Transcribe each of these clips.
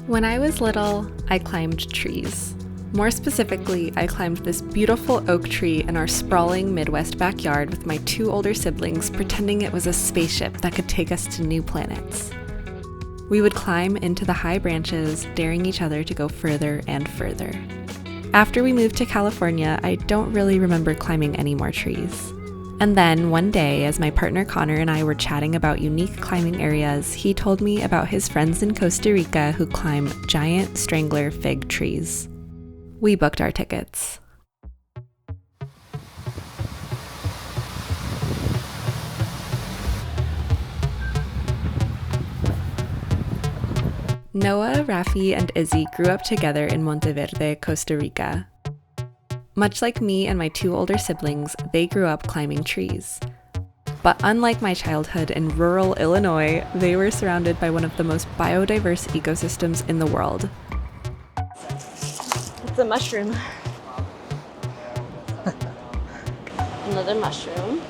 When I was little, I climbed trees. More specifically, I climbed this beautiful oak tree in our sprawling Midwest backyard with my 2 older siblings, pretending it was a spaceship that could take us to new planets. We would climb into the high branches, daring each other to go further and further. After we moved to California, I don't really remember climbing any more trees. And then, one day, as my partner Connor and I were chatting about unique climbing areas, he told me about his friends in Costa Rica who climb giant Strangler fig trees. We booked our tickets. Noah, Rafi, and Izzy grew up together in Monteverde, Costa Rica. Much like me and my 2 older siblings, they grew up climbing trees. But unlike my childhood in rural Illinois, they were surrounded by one of the most biodiverse ecosystems in the world. It's a mushroom. Another mushroom.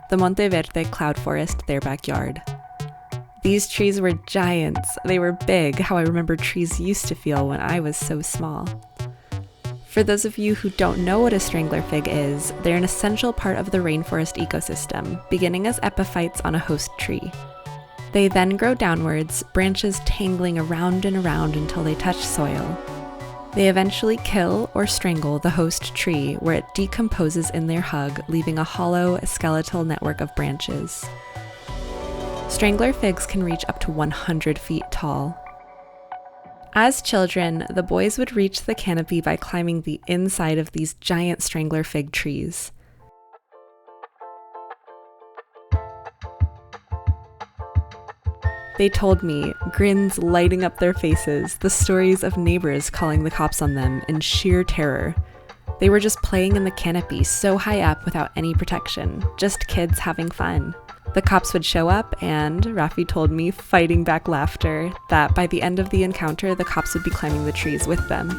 The Monteverde cloud forest, their backyard. These trees were giants. They were big, how I remember trees used to feel when I was so small. For those of you who don't know what a strangler fig is, they're an essential part of the rainforest ecosystem, beginning as epiphytes on a host tree. They then grow downwards, branches tangling around and around until they touch soil. They eventually kill or strangle the host tree, where it decomposes in their hug, leaving a hollow, skeletal network of branches. Strangler figs can reach up to 100 feet tall. As children, the boys would reach the canopy by climbing the inside of these giant strangler fig trees. They told me, grins lighting up their faces, the stories of neighbors calling the cops on them in sheer terror. They were just playing in the canopy so high up without any protection, just kids having fun. The cops would show up and, Rafi told me, fighting back laughter, that by the end of the encounter, the cops would be climbing the trees with them.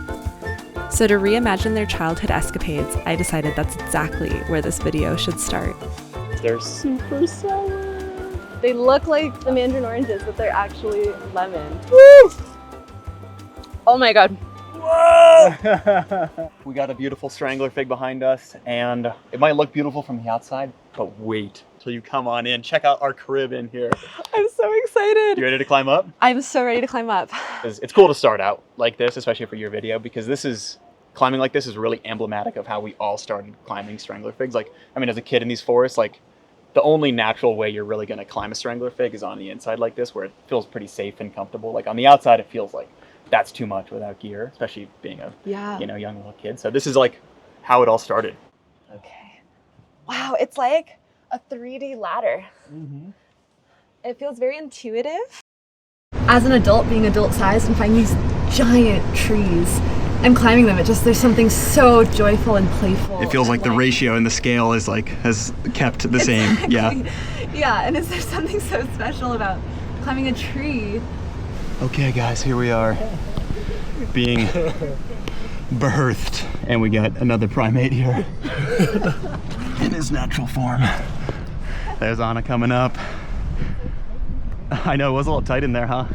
So to reimagine their childhood escapades, I decided that's exactly where this video should start. They're super sour. They look like the mandarin oranges, but they're actually lemon. Woo! Oh my god. Whoa! We got a beautiful strangler fig behind us, and it might look beautiful from the outside, but wait till you come on in. Check out our crib in here. I'm so excited. You ready to climb up? I'm so ready to climb up. It's cool to start out like this, especially for your video, because climbing like this is really emblematic of how we all started climbing strangler figs. As a kid in these forests, the only natural way you're really gonna climb a strangler fig is on the inside like this, where it feels pretty safe and comfortable. On the outside, it feels like that's too much without gear, especially being a young little kid. So this is how it all started. Okay. Wow, it's like a 3D ladder. Mm-hmm. It feels very intuitive. As an adult, being adult-sized and finding these giant trees and climbing them, there's something so joyful and playful. It feels like the ratio and the scale has kept the same. Yeah. Yeah, and is there something so special about climbing a tree? Okay, guys, here we are, being birthed, and we got another primate here in his natural form. There's Anna coming up. I know, it was a little tight in there, huh?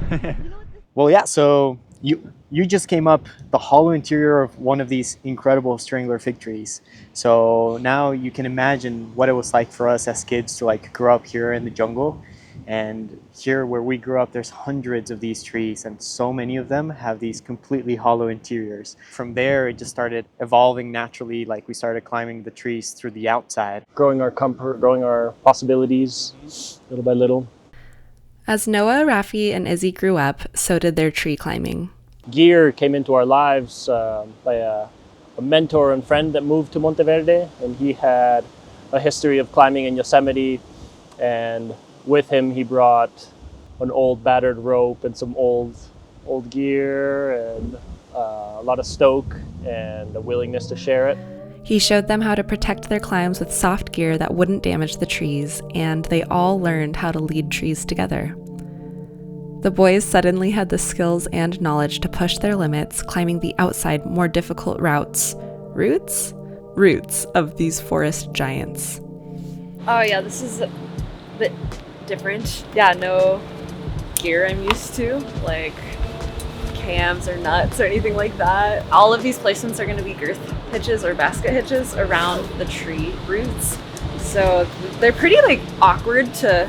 Well, yeah, so you just came up the hollow interior of one of these incredible strangler fig trees. So now you can imagine what it was like for us as kids to grow up here in the jungle. And here where we grew up, there's hundreds of these trees, and so many of them have these completely hollow interiors. From there, it just started evolving naturally. We started climbing the trees through the outside. Growing our comfort, growing our possibilities, little by little. As Noah, Rafi, and Izzy grew up, so did their tree climbing. Gear came into our lives by a mentor and friend that moved to Monteverde, and he had a history of climbing in Yosemite, and with him, he brought an old battered rope and some old gear and a lot of stoke and a willingness to share it. He showed them how to protect their climbs with soft gear that wouldn't damage the trees, and they all learned how to lead trees together. The boys suddenly had the skills and knowledge to push their limits, climbing the outside, more difficult routes of these forest giants. Oh yeah, this is a bit different. Yeah, no gear I'm used to, like cams or nuts or anything like that. All of these placements are going to be girth hitches or basket hitches around the tree roots. So they're pretty like awkward to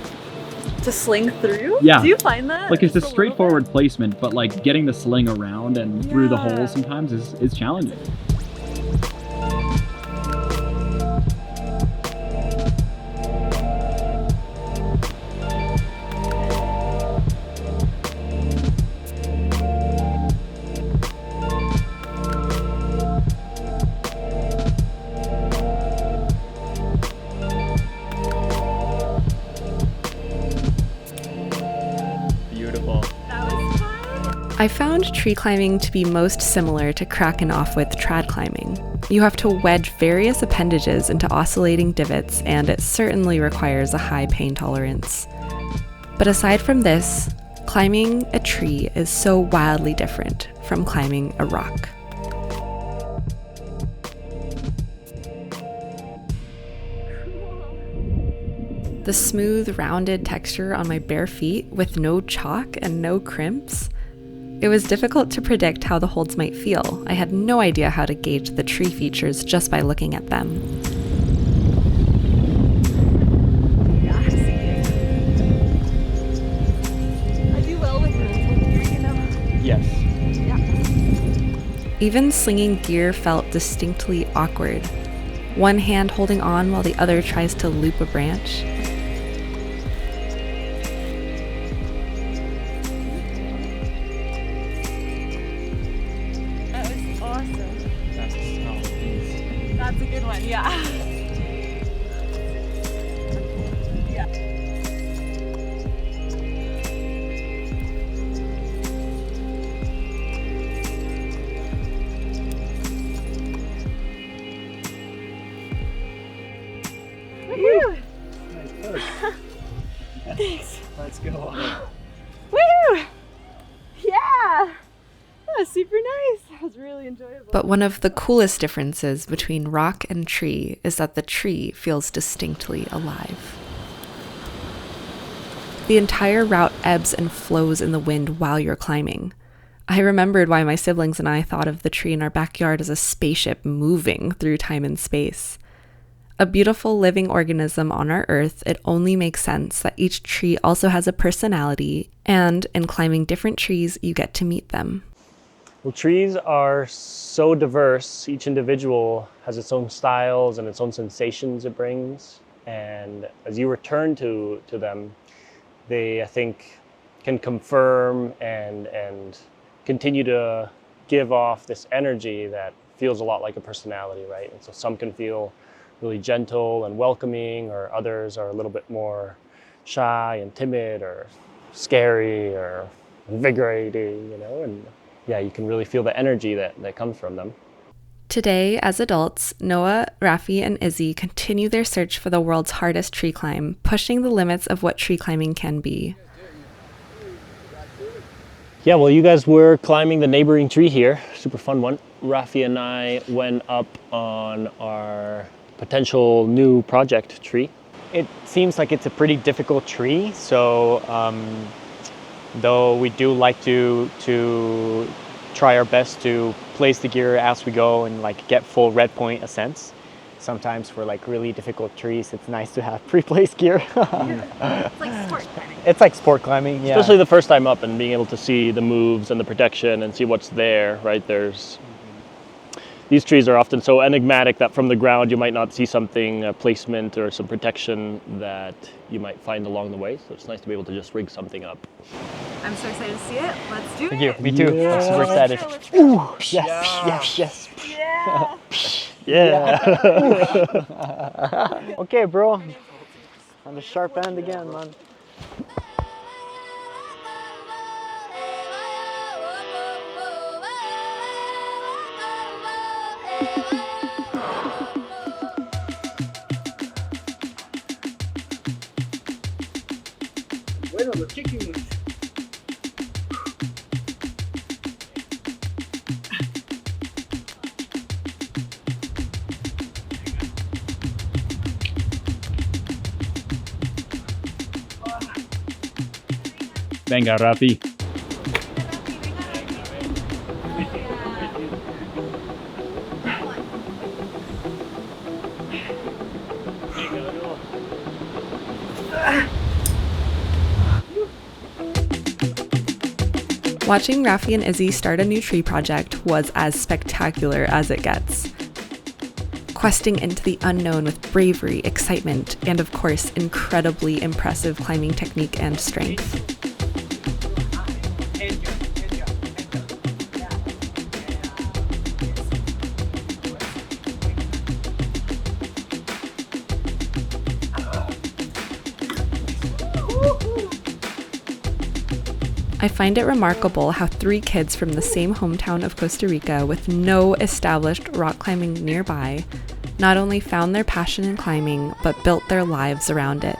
sling through. Yeah. Do you find that? Like it's a Just straightforward little placement, but like getting the sling around and through the Yeah. holes sometimes is challenging. Beautiful. bit? That was fun. I found tree climbing to be most similar to cracking off with trad climbing. You have to wedge various appendages into oscillating divots, and it certainly requires a high pain tolerance. But aside from this, climbing a tree is so wildly different from climbing a rock. The smooth, rounded texture on my bare feet with no chalk and no crimps. It was difficult to predict how the holds might feel. I had no idea how to gauge the tree features just by looking at them. Yeah, I see it. I do well with gear, you know. Yes. Yeah. Even slinging gear felt distinctly awkward. One hand holding on while the other tries to loop a branch. That was awesome. That's That's a good one, yeah. Yeah. Woo! Thanks. Let's go. Woo! Yeah! That was super nice. That was really enjoyable. But one of the coolest differences between rock and tree is that the tree feels distinctly alive. The entire route ebbs and flows in the wind while you're climbing. I remembered why my siblings and I thought of the tree in our backyard as a spaceship moving through time and space. A beautiful living organism on our earth, it only makes sense that each tree also has a personality, and in climbing different trees, you get to meet them. Well, trees are so diverse. Each individual has its own styles and its own sensations it brings. And as you return to them, they, I think, can confirm and continue to give off this energy that feels a lot like a personality, right? And so some can feel really gentle and welcoming, or others are a little bit more shy and timid or scary or invigorating, you know? And yeah, you can really feel the energy that comes from them. Today, as adults, Noah, Rafi, and Izzy continue their search for the world's hardest tree climb, pushing the limits of what tree climbing can be. Yeah, well, you guys were climbing the neighboring tree here. Super fun one. Rafi and I went up on our potential new project tree. It seems like it's a pretty difficult tree, so though we do like to try our best to place the gear as we go and like get full red point ascents. Sometimes for like really difficult trees, it's nice to have pre-placed gear. It's like sport climbing. It's like sport climbing, yeah. Especially the first time up and being able to see the moves and the protection and see what's there, right? These trees are often so enigmatic that from the ground you might not see something, a placement or some protection that you might find along the way. So it's nice to be able to just rig something up. I'm so excited to see it. Let's do Thank it. you. Me too. Yeah. I'm super Let's excited. go, let's go. Yes. Yeah. Yeah. Okay, bro. On the sharp end again, man. Bueno, los kicking. Venga, Rafi. Watching Rafi and Izzy start a new tree project was as spectacular as it gets. Questing into the unknown with bravery, excitement, and of course, incredibly impressive climbing technique and strength. I find it remarkable how 3 kids from the same hometown of Costa Rica with no established rock climbing nearby not only found their passion in climbing, but built their lives around it.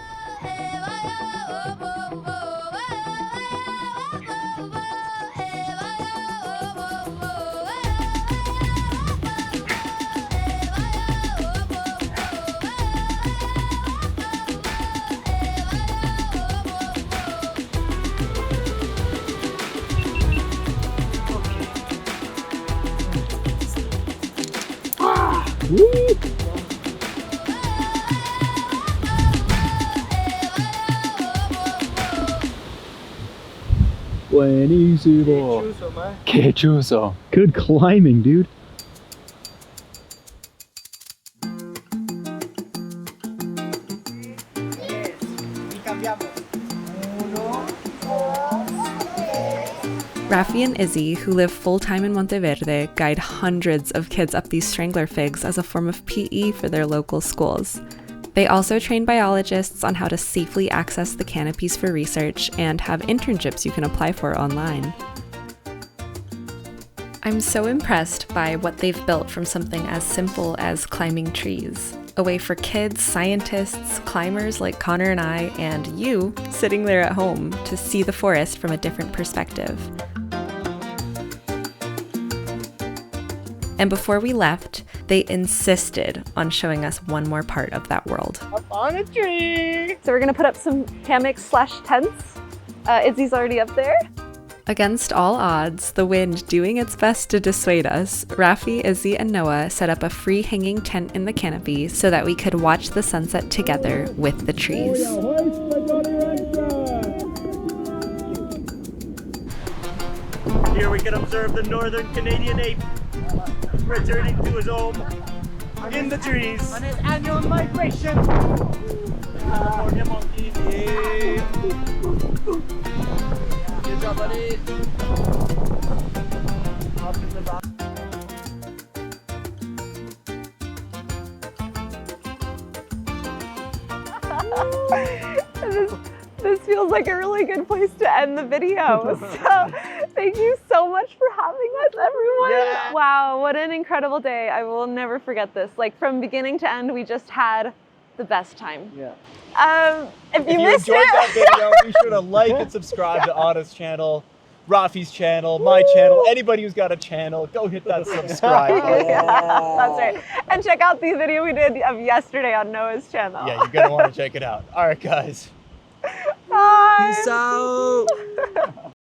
Buenísimo. Qué chuzo. Good climbing, dude. Rafi and Izzy, who live full-time in Monteverde, guide hundreds of kids up these strangler figs as a form of PE for their local schools. They also train biologists on how to safely access the canopies for research and have internships you can apply for online. I'm so impressed by what they've built from something as simple as climbing trees. A way for kids, scientists, climbers like Connor and I, and you, sitting there at home, to see the forest from a different perspective. And before we left, they insisted on showing us one more part of that world. Up on a tree! So we're gonna put up some hammocks/tents. Izzy's already up there. Against all odds, the wind doing its best to dissuade us, Rafi, Izzy, and Noah set up a free hanging tent in the canopy so that we could watch the sunset together with the trees. Here we can observe the northern Canadian ape returning to his home in the trees on his annual migration. California monkey. Good job, buddy. This feels like a really good place to end the video. So thank you so much for having us, everyone. Yeah. Wow, what an incredible day. I will never forget this. Like from beginning to end, we just had the best time. Yeah. If you If missed you enjoyed it, that video, be sure to like and subscribe to Anna's channel, Rafi's channel, my channel, anybody who's got a channel, go hit that subscribe button. yeah, that's right. And check out the video we did of yesterday on Noah's channel. Yeah, you're gonna want to check it out. All right, guys. Bye. Peace out.